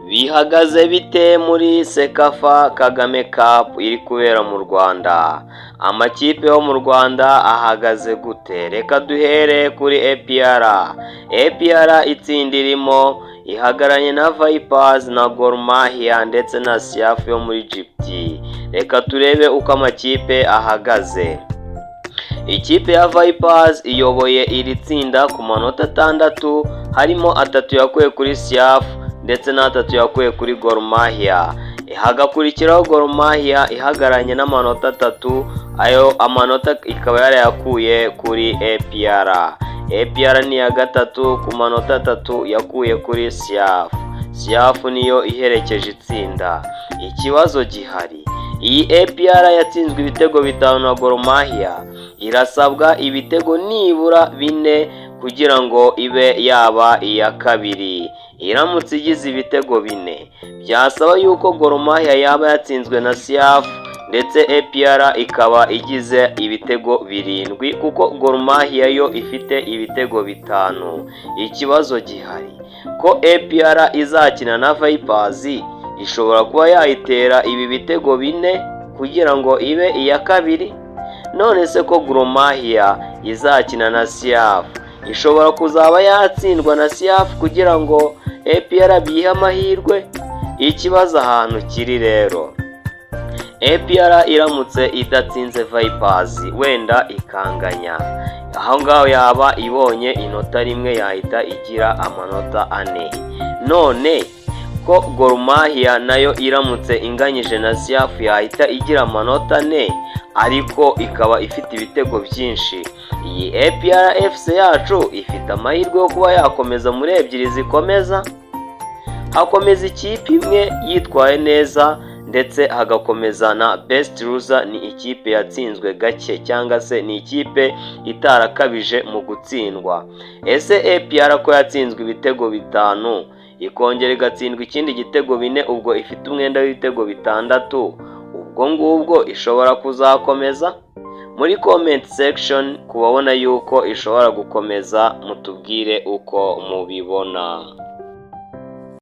Bihagaze bite muri Sekafa Kagame Cup iri kubera mu Rwanda? Amakipe yo mu Rwanda ahagaze gute? Reka duhere kuri APR. APR itsinda irimo ihagaranye na Vipers na Gor Mahia ndetse na Siaf yo muri Egypt. Reka turebe uko amakipe ahagaze. Ikipe ya Vipers iyoboye iri tsinda ku manota 6, harimo 3 yakuye kuri Siaf ndetse na3 yakuye kuri Gor Mahia. Hagakurikiraho Gor Mahia ihagaranye n'amanota 3, ayo amanota ikaba yarayakuye kuri APR. APR ni ya gatatu ku manota 3 yakuye kuri Siaf. Siaf niyo iherekeje itsinda. Ikibazo gihari, iyi APR yatsinzwe ibitego 5 na Gor Mahia, irasabwa ibitego nibura 4 kugira ngo ibe yaba iya kabiri. Iramutse igize ibitego 4, byasaba yuko Gor Mahia yaba yatsinzwe na Siaf ndetse APR ikaba igize ibitego 7 kuko Gor Mahia yo ifite ibitego 5. Ikibazo gihari ko APR izakina na Vipers, ishobora kuba yayitera ibi bitego 4 kugira ngo ibe iya kabiri. None se ko Gor Mahia izakina na Siaf, ishobora kuzaba yatsindwa na Siaf kugira ngo APR bihe amahirwe? Ikibazo ahantu kiri rero, APR iramutse idatsinze Vipers wenda ikanganya, aho ngaho yaba ibonye inota rimwe yahita igira amanota 4. None ko Gor Mahia nayo iramutse inganyije na Siaf yahita igira amanota 4, ariko ikaba ifite ibitego byinshi. Iyi APR FC yacu ifite amahirwe yo kuba yakomeza muri ebyiri zikomeza. Hakomeza ikipe imwe yitwaye neza ndetse hagakomeza na best loser, ni ikipe yatsinzwe gake cyangwa se ni ikipe itarakabije mu gutsindwa. Ese APR ko yatsinzwe ibitego 5 ikongera igatsindwa ikindi gitego 4, ubwo ifite umwenda w'ibitego 6, ubwo ngubwo ishobora kuzakomeza? Muri comment section kubabona yuko ishobora gukomeza, mutubwire uko mubibona.